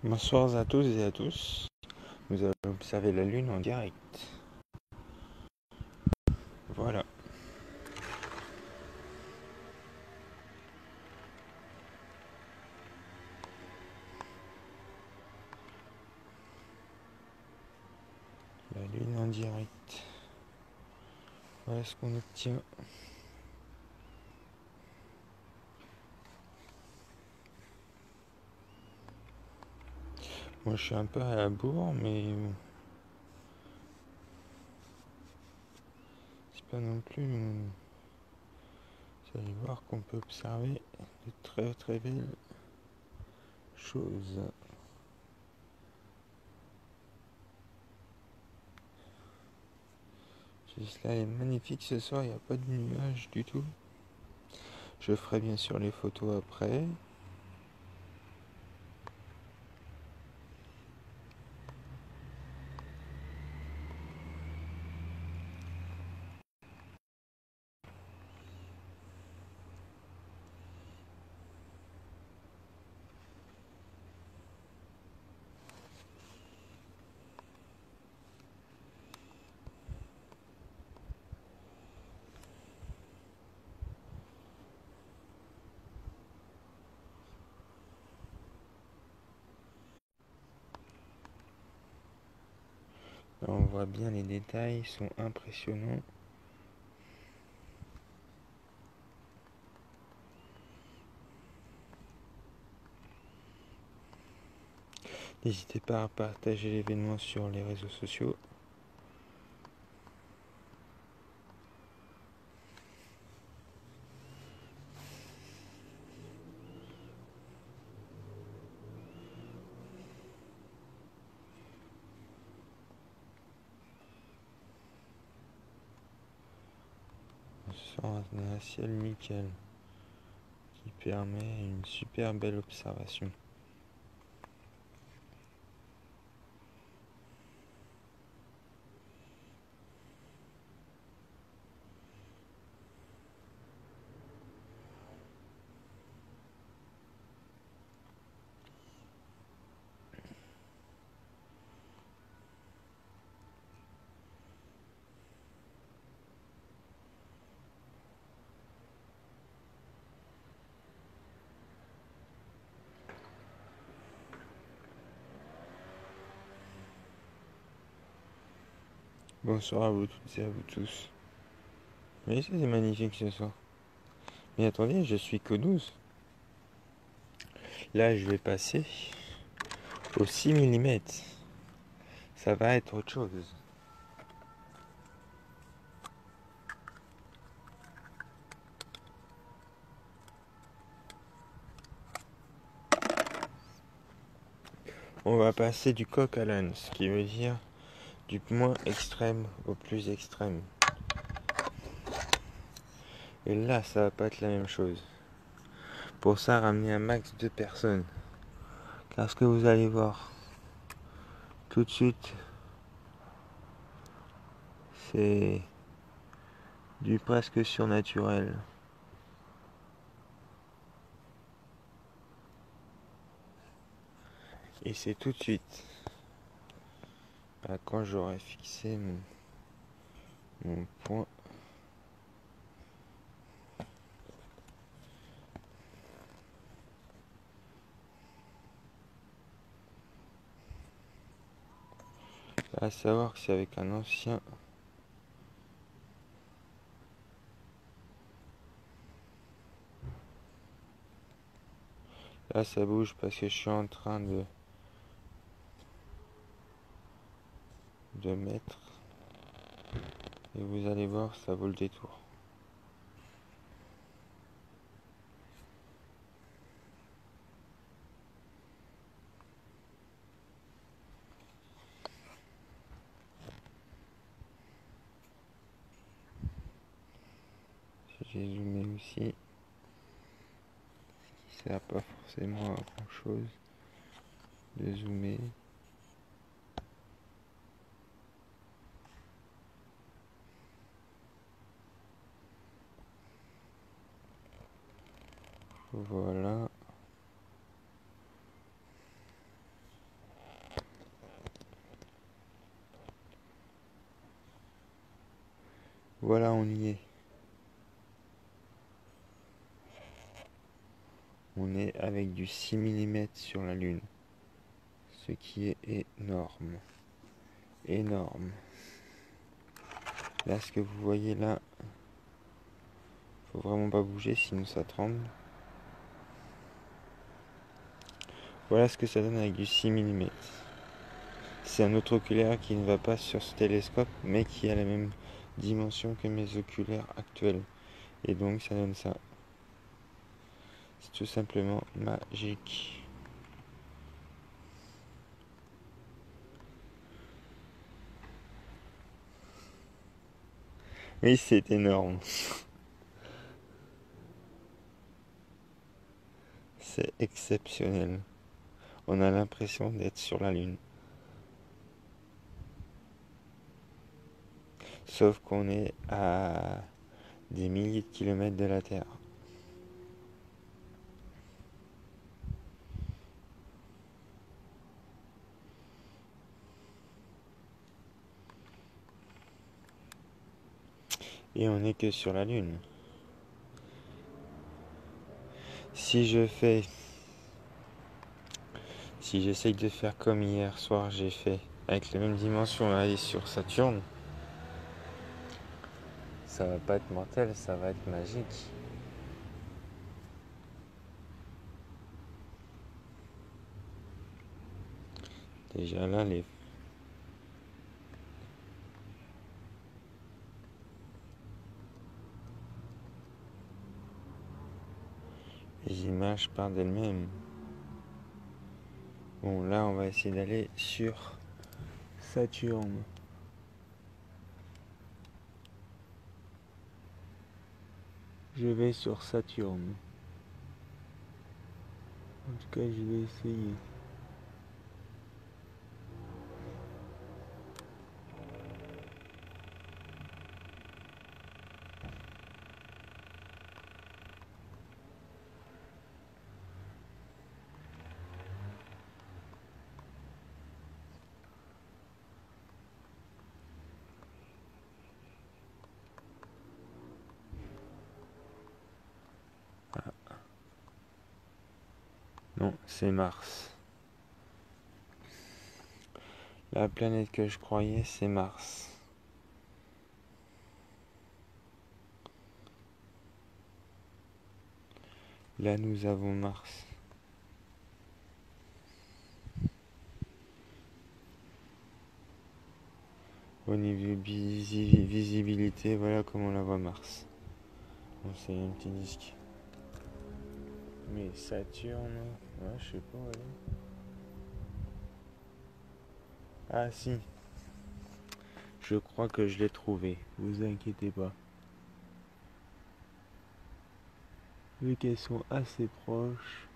Bonsoir à tous et à tous. Vous avez observé la Lune en direct. Voilà. La Lune en direct. Voilà ce qu'on obtient. Moi je suis un peu à la bourre, mais c'est pas non plus. Vous allez voir qu'on peut observer de très très belles choses. Juste là est magnifique ce soir, il n'y a pas de nuages du tout. Je ferai bien sûr les photos après. Là, on voit bien les détails, sont impressionnants. N'hésitez pas à partager l'événement sur les réseaux sociaux. On a un ciel nickel qui permet une super belle observation. Bonsoir à vous toutes et à vous tous. Oui, c'est magnifique ce soir. Mais attendez, je suis que 12. Là, je vais passer au 6 mm. Ça va être autre chose. On va passer du coq à l'âne, ce qui veut dire du moins extrême au plus extrême. Et là, ça va pas être la même chose. Pour ça, ramener un max de personnes. Car ce que vous allez voir tout de suite, c'est du presque surnaturel. Et c'est tout de suite, quand j'aurai fixé mon point. À savoir que c'est avec un ancien. Là ça bouge parce que je suis en train de mettre. Et vous allez voir, ça vaut le détour. J'ai zoomé aussi. Ça sert pas forcément à grand chose de zoomer. Voilà. Voilà, on y est. On est avec du 6 mm sur la Lune. Ce qui est énorme. Énorme. Là, ce que vous voyez là, faut vraiment pas bouger, sinon ça tremble. Voilà ce que ça donne avec du 6 mm. C'est un autre oculaire qui ne va pas sur ce télescope, mais qui a la même dimension que mes oculaires actuels. Et donc ça donne ça. C'est tout simplement magique. Oui, c'est énorme. C'est exceptionnel. On a l'impression d'être sur la Lune. Sauf qu'on est à des milliers de kilomètres de la Terre. Et on n'est que sur la Lune. Si j'essaye de faire comme hier soir j'ai fait, avec les mêmes dimensions, aller sur Saturne, ça va pas être mortel, ça va être magique. Déjà là, les images parlent d'elles-mêmes. Bon, là, on va essayer d'aller sur Saturne. Je vais sur Saturne. En tout cas, je vais essayer. Non, c'est Mars. La planète que je croyais, c'est Mars. Là, nous avons Mars. Au niveau visibilité, voilà comment on la voit Mars. Bon, c'est un petit disque. Mais Saturne, ouais, je sais pas. Ouais. Ah si, je crois que je l'ai trouvé. Vous inquiétez pas. Vu qu'elles sont assez proches.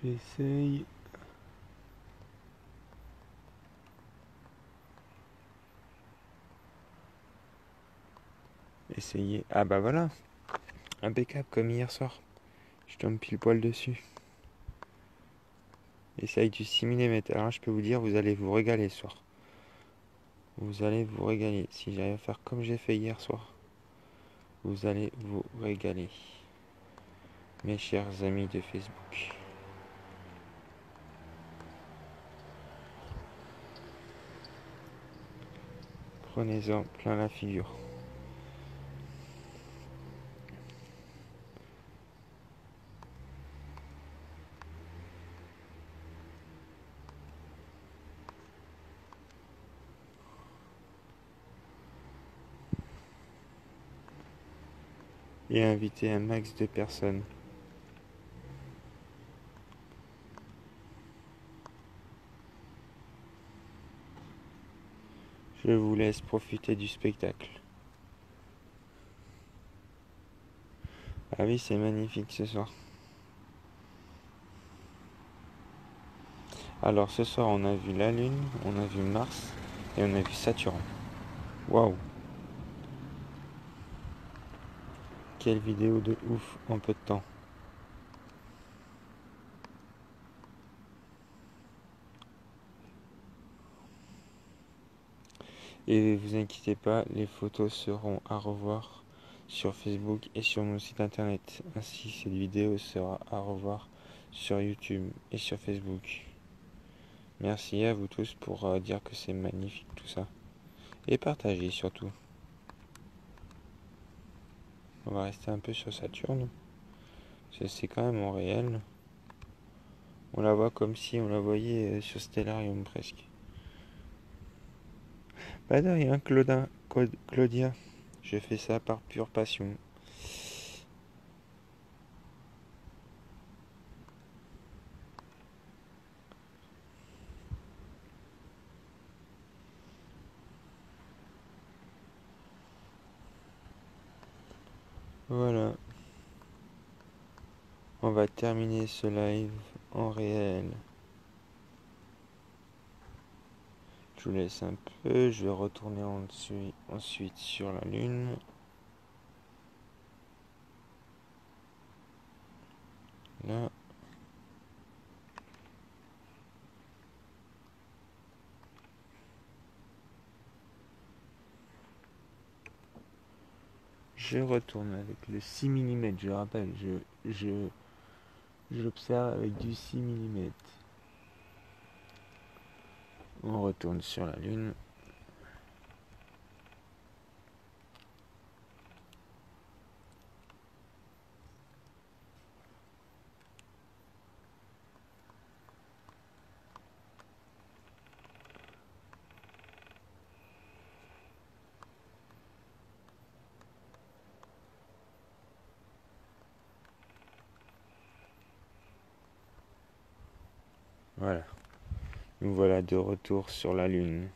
J'essaye. Essayez. Ah bah voilà. Impeccable comme hier soir. Je tombe pile poil dessus. Essaye du 6 mm. Alors je peux vous dire, vous allez vous régaler ce soir. Vous allez vous régaler. Si j'arrive à faire comme j'ai fait hier soir, vous allez vous régaler. Mes chers amis de Facebook. Prenez-en plein la figure. Et invitez un max de personnes. Je vous laisse profiter du spectacle. Ah oui, c'est magnifique ce soir. Alors ce soir on a vu la Lune, on a vu Mars et on a vu Saturne. Waouh! Quelle vidéo de ouf en peu de temps. Et vous inquiétez pas, les photos seront à revoir sur Facebook et sur mon site internet. Ainsi, cette vidéo sera à revoir sur YouTube et sur Facebook. Merci à vous tous pour dire que c'est magnifique tout ça. Et partagez surtout. On va rester un peu sur Saturne. C'est quand même en réel. On la voit comme si on la voyait sur Stellarium presque. Pas de rien, Claudia. Je fais ça par pure passion. Voilà. On va terminer ce live en réel. Je vous laisse un peu. Je vais retourner ensuite sur la Lune. Là. Je retourne avec le 6 mm, je rappelle, j'observe avec du 6 mm. On retourne sur la Lune. Voilà. Nous voilà de retour sur la Lune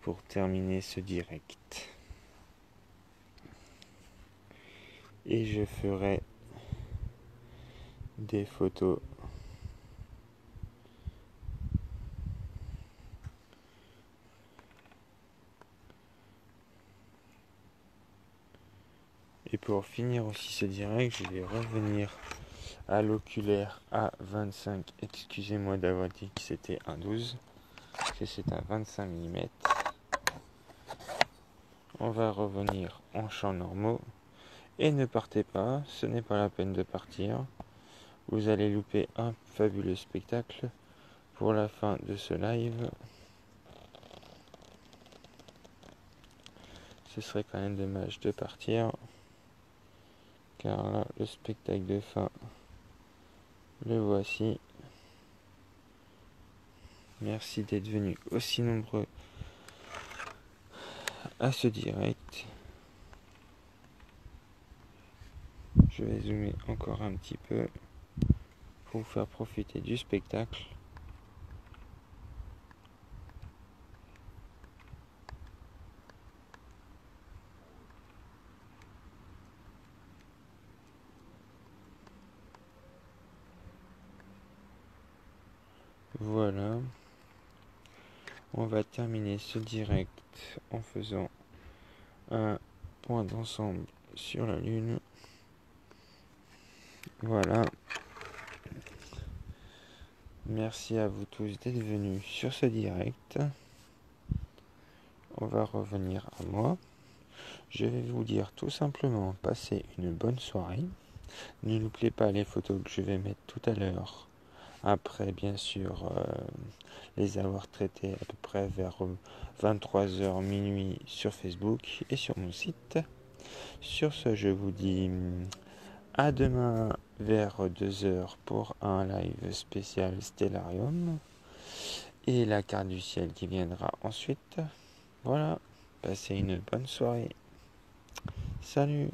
pour terminer ce direct. Et je ferai des photos et pour finir aussi ce direct, je vais revenir à l'oculaire A25. Excusez-moi d'avoir dit que c'était un 12, parce que c'est un 25 mm. On va revenir en champs normaux. Et ne partez pas, ce n'est pas la peine de partir. Vous allez louper un fabuleux spectacle pour la fin de ce live. Ce serait quand même dommage de partir, car là, le spectacle de fin, le voici. Merci d'être venus aussi nombreux à ce direct. Je vais zoomer encore un petit peu pour vous faire profiter du spectacle. Voilà. On va terminer ce direct en faisant un point d'ensemble sur la Lune. Voilà. Merci à vous tous d'être venus sur ce direct. On va revenir à moi. Je vais vous dire tout simplement, passez une bonne soirée. Ne n'oubliez pas les photos que je vais mettre tout à l'heure. Après, bien sûr, les avoir traitées à peu près vers 23h minuit sur Facebook et sur mon site. Sur ce, je vous dis à demain vers 2h pour un live spécial Stellarium et la carte du ciel qui viendra ensuite. Voilà, passez une bonne soirée. Salut!